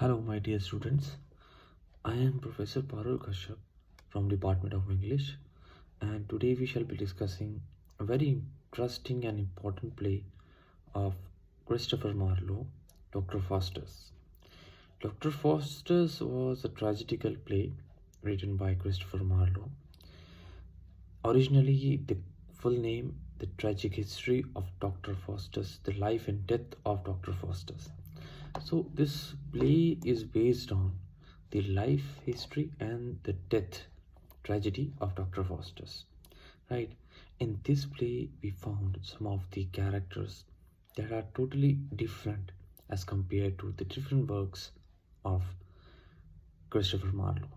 Hello, my dear students. I am Professor Parul Kashyap from Department of English, and today we shall be discussing a very interesting and important play of Christopher Marlowe, Doctor Faustus. Doctor Faustus was a tragicall play written by Christopher Marlowe. Originally, the full name, The Tragic History of Doctor Faustus, The Life and Death of Doctor Faustus. So this play is based on the life history and the death tragedy of Dr. Faustus. Right? In this play, we found some of the characters that are totally different as compared to the different works of Christopher Marlowe.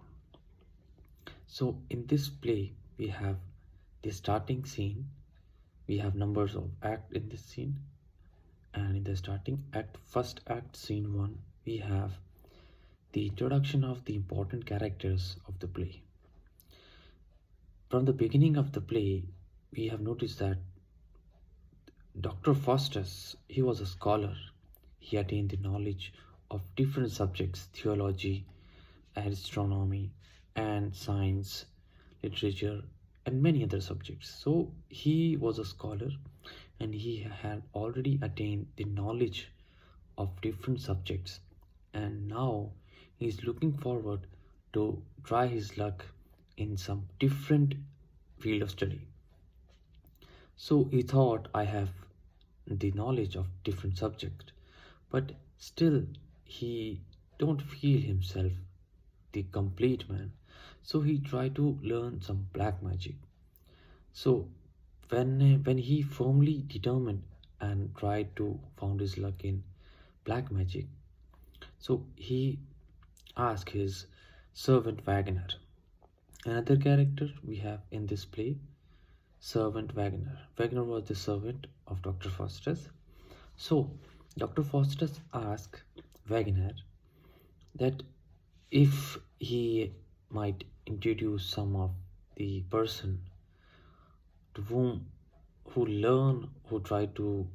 So in this play, we have the starting scene. We have numbers of act in this scene. And in the starting act, first act, scene 1, we have the introduction of the important characters of the play. From the beginning of the play, we have noticed that Dr. Faustus, he was a scholar. He attained the knowledge of different subjects, theology, astronomy, and science, literature, and many other subjects. So he was a scholar, and he had already attained the knowledge of different subjects, and now he is looking forward to try his luck in some different field of study. So he thought, I have the knowledge of different subjects, but still he don't feel himself the complete man. So he tried to learn some black magic. So when he firmly determined and tried to found his luck in black magic, so he asked his servant Wagner. Another character we have in this play, servant Wagner. Wagner was the servant of Dr. Faustus. So Dr. Faustus asked Wagner that if he might introduce some of the person to who try to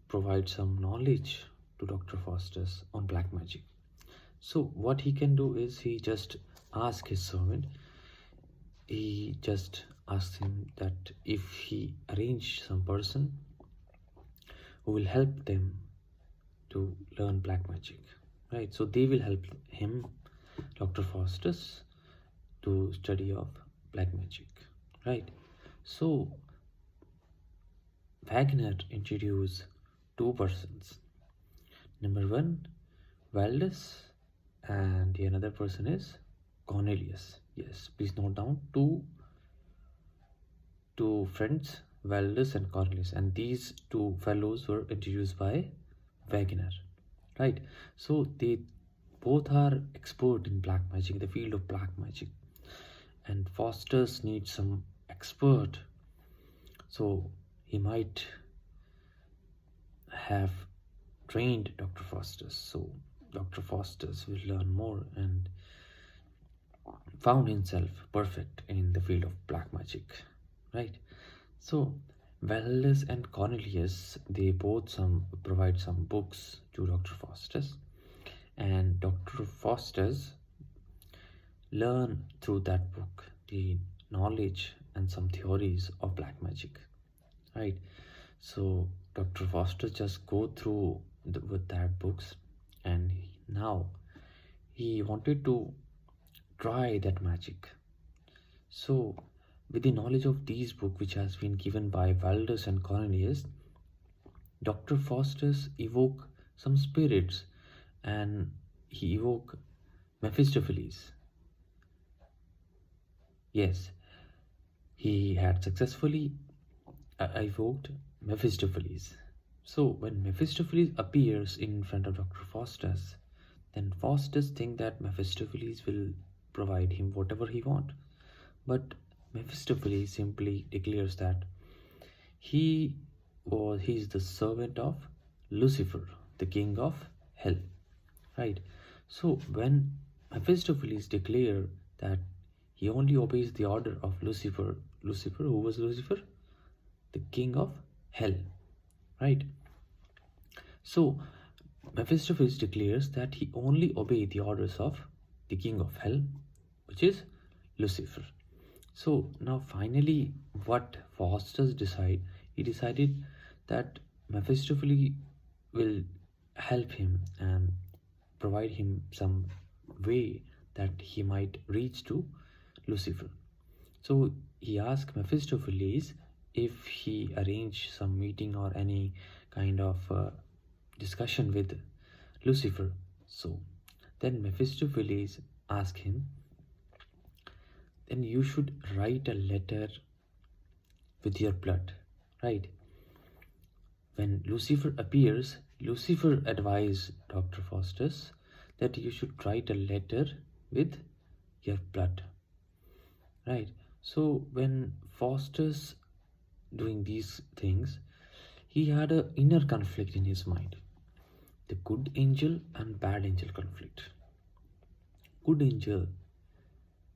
provide some knowledge to Dr. Faustus on black magic. So what he can do is he just ask his servant, he just asks him that if he arrange some person who will help them to learn black magic, right? So they will help him, Dr. Faustus, to study of black magic, right? So Wagner introduced two persons. Number 1, Valdez, and the another person is Cornelius. Yes, please note down two friends, Valdez and Cornelius, and these two fellows were introduced by Wagner, right? So they both are expert in black magic, in the field of black magic, and Faustus needs some expert, so he might have trained Dr. Faustus. So Dr. Faustus will learn more and found himself perfect in the field of black magic, right? So Valdez and Cornelius, they both provide some books to Dr. Faustus, and Dr. Faustus learn through that book the knowledge and some theories of black magic, right? So Dr. Faustus just go through with that books, and now he wanted to try that magic. So with the knowledge of these books which has been given by Valdez and Cornelius, Dr. Faustus evoke some spirits, and he evoke Mephistopheles. Yes, he had successfully evoked Mephistopheles. So when Mephistopheles appears in front of Dr. Faustus, then Faustus thinks that Mephistopheles will provide him whatever he wants. But Mephistopheles simply declares that he is the servant of Lucifer, the king of hell, right? So when Mephistopheles declared that he only obeys the order of Lucifer, who was Lucifer? The king of hell, right? So Mephistopheles declares that he only obeyed the orders of the king of hell, which is Lucifer. So now finally what Faustus he decided that Mephistopheles will help him and provide him some way that he might reach to Lucifer. So he asked Mephistopheles if he arranged some meeting or any kind of discussion with Lucifer. So then Mephistopheles asked him, then you should write a letter with your blood, right? When Lucifer appears, Lucifer advised Dr. Faustus that you should write a letter with your blood, right? So when Faustus doing these things, he had an inner conflict in his mind, the good angel and bad angel conflict. Good angel,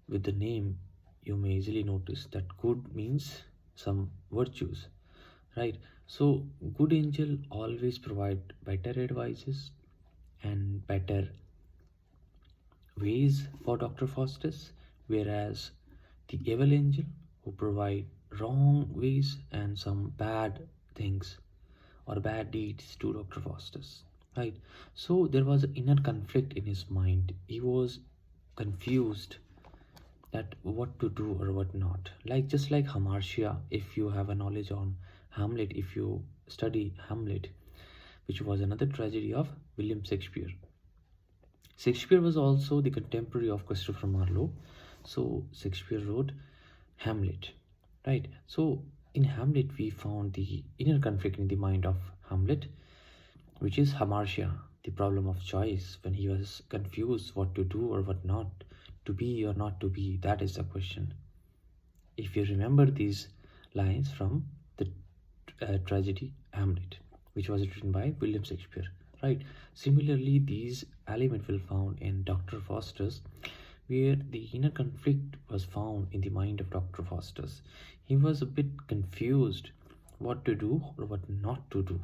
with the name you may easily notice that good means some virtues, right? So good angel always provide better advices and better ways for Dr. Faustus, whereas the evil angel who provide wrong ways and some bad things or bad deeds to Dr. Faustus, right? So there was an inner conflict in his mind. He was confused that what to do or what not. Like just like Hamartia, if you have a knowledge on Hamlet, if you study Hamlet, which was another tragedy of William Shakespeare. Shakespeare was also the contemporary of Christopher Marlowe. So Shakespeare wrote Hamlet, right? So in Hamlet we found the inner conflict in the mind of Hamlet, which is Hamartia, the problem of choice, when he was confused what to do or what not, to be or not to be. That is the question. If you remember these lines from the tragedy Hamlet, which was written by William Shakespeare, right? Similarly, these elements will found in Dr. Faustus, where the inner conflict was found in the mind of Dr. Faustus. He was a bit confused what to do or what not to do,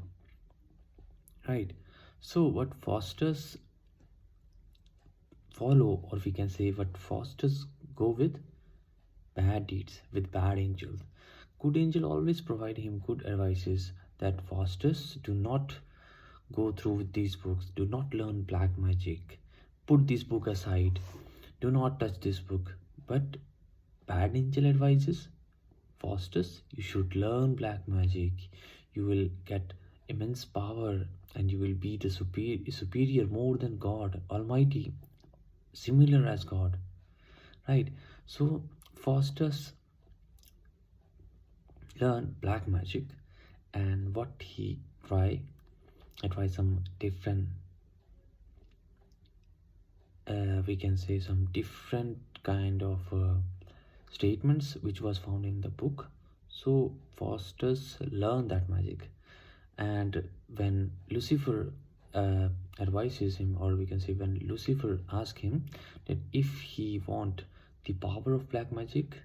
right? So what Faustus follow, or we can say what Faustus go with, bad deeds with bad angels. Good angel always provide him good advices that Faustus do not go through with these books, do not learn black magic, put this book aside, do not touch this book. But bad angel advises Faustus, you should learn black magic, you will get immense power and you will be the superior more than God Almighty, similar as God, right? So Faustus learned black magic, and what he try some different we can say some different kind of statements which was found in the book. So Faustus learned that magic, and when Lucifer advises him, or we can say when Lucifer asks him that if he want the power of black magic,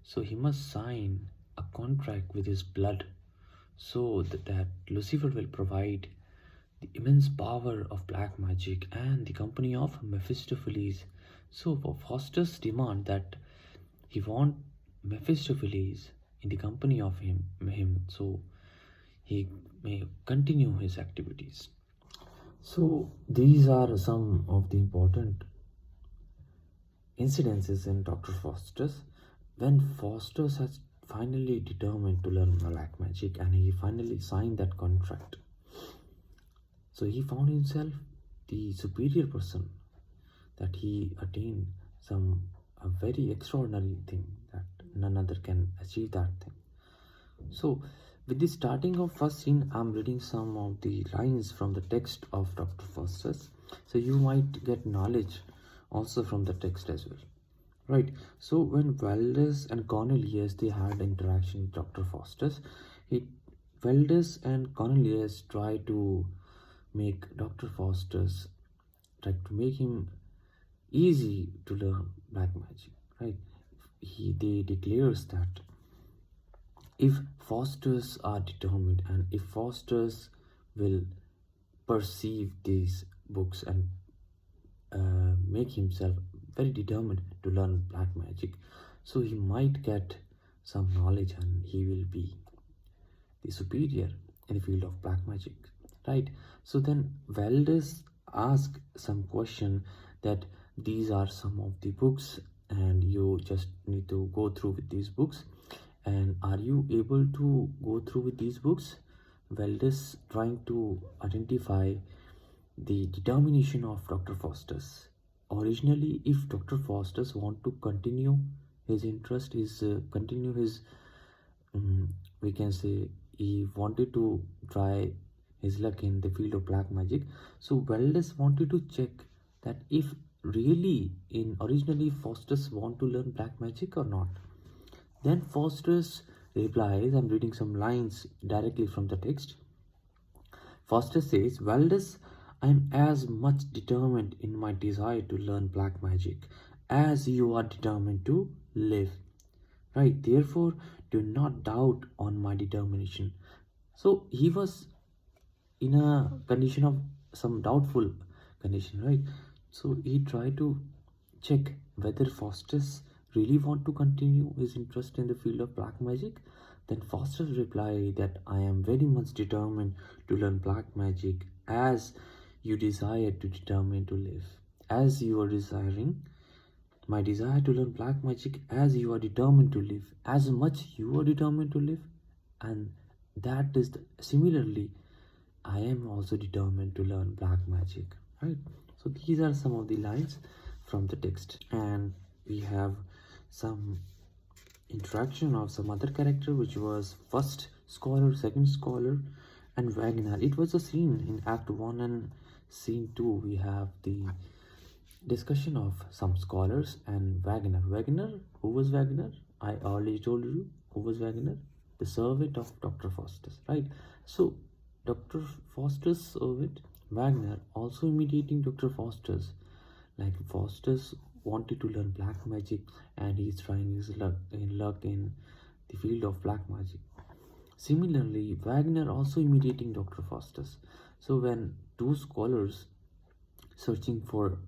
so he must sign a contract with his blood, so that Lucifer will provide the immense power of black magic and the company of Mephistopheles. So for Faustus demand that he want Mephistopheles in the company of him so he may continue his activities. So these are some of the important incidences in Dr. Faustus. When Faustus has finally determined to learn black magic and he finally signed that contract, so he found himself the superior person, that he attained a very extraordinary thing that none other can achieve that thing. So with the starting of first scene, I'm reading some of the lines from the text of Dr. Faustus, so you might get knowledge also from the text as well, right? So when Valdez and Cornelius, they had interaction with Dr. Faustus, Valdez and Cornelius tried to make Dr. Faustus, tried to make him easy to learn black magic, right? They declares that if Faustus are determined and if Faustus will perceive these books and make himself very determined to learn black magic. So he might get some knowledge and he will be the superior in the field of black magic, right? So then Valdez ask some question that these are some of the books and you just need to go through with these books, and are you able to go through with these books? Valdez trying to identify the determination of Dr. Faustus. Originally, if Dr. Faustus want to continue his interest, continue his, we can say, he wanted to try his luck in the field of black magic. So Valdez wanted to check that if really originally Faustus want to learn black magic or not. Then Faustus replies, I'm reading some lines directly from the text. Faustus says, Valdez, I am as much determined in my desire to learn black magic as you are determined to live. Right? Therefore, do not doubt on my determination. So he was in a condition of some doubtful condition, right? So he tried to check whether Faustus really want to continue his interest in the field of black magic. Then Faustus replied that I am very much determined to learn black magic as you desire to determine to live. As you are desiring my desire to learn black magic, as you are determined to live, as much you are determined to live, and that is similarly I am also determined to learn black magic, right? So these are some of the lines from the text, and we have some interaction of some other character, which was first scholar, second scholar, and Wagner. It was a scene in Act 1 and Scene 2. We have the discussion of some scholars and Wagner. Wagner, who was Wagner? I already told you who was Wagner, the servant of Dr. Faustus, right? So Dr. Faustus servant Wagner also imitating Dr. Faustus. Like Faustus wanted to learn black magic and he's trying his luck in the field of black magic. Similarly, Wagner also imitating Dr. Faustus. So when two scholars searching for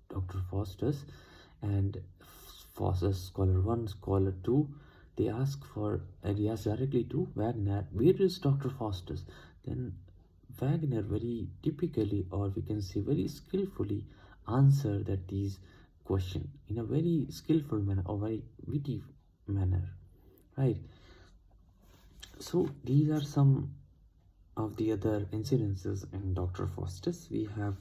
Dr. Faustus and Faustus scholar 1, scholar 2, they ask directly to Wagner, where is Dr. Faustus? Then Wagner very typically, or we can say very skillfully, answer that these question in a very skillful manner or very witty manner, right? So these are some of the other incidences in Dr. Faustus. We have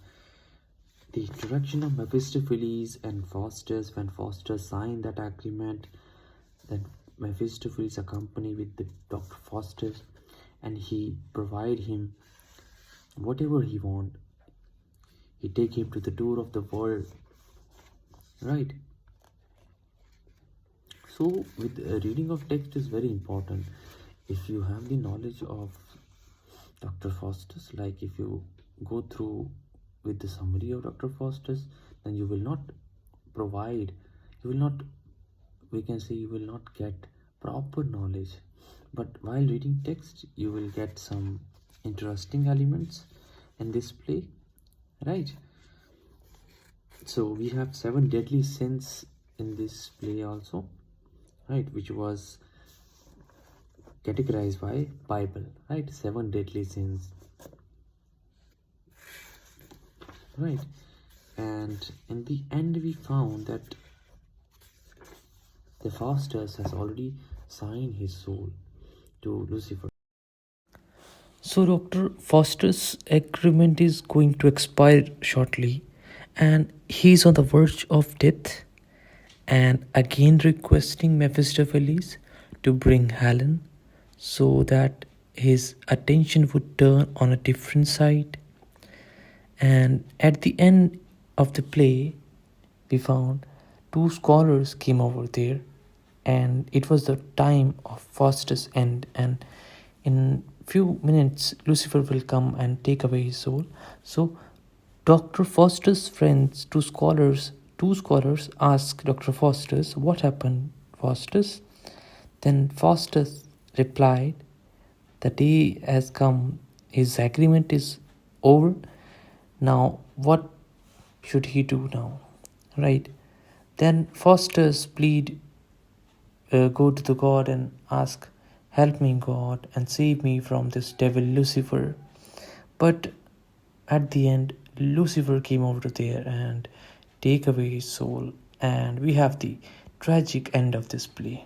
the introduction of Mephistopheles and Faustus. When Faustus signed that agreement, then Mephistopheles accompanied with the Dr. Faustus and he provide him whatever he want. He take him to the tour of the world, right? So with reading of text is very important. If you have the knowledge of Dr. Faustus, like if you go through with the summary of Dr. Faustus, then you will not provide, you will not, we can say you will not get proper knowledge. But while reading text, you will get some interesting elements in this play, right? So we have 7 deadly sins in this play also, right, which was categorized by Bible, right? 7 deadly sins, right? And in the end we found that the Faustus has already signed his soul to Lucifer. So Dr. Faustus' agreement is going to expire shortly and he's on the verge of death, and again requesting Mephistopheles to bring Helen so that his attention would turn on a different side. And at the end of the play, we found 2 scholars came over there, and it was the time of Faustus' end, and in few minutes Lucifer will come and take away his soul. So Dr. Faustus' friends, two scholars ask Dr. Faustus, what happened, Faustus? Then Faustus replied, the day has come, his agreement is over Now, what should he do now? Right? Then Faustus go to the God and ask, "Help me, God, and save me from this devil Lucifer." But at the end, Lucifer came over there and take away his soul, and we have the tragic end of this play.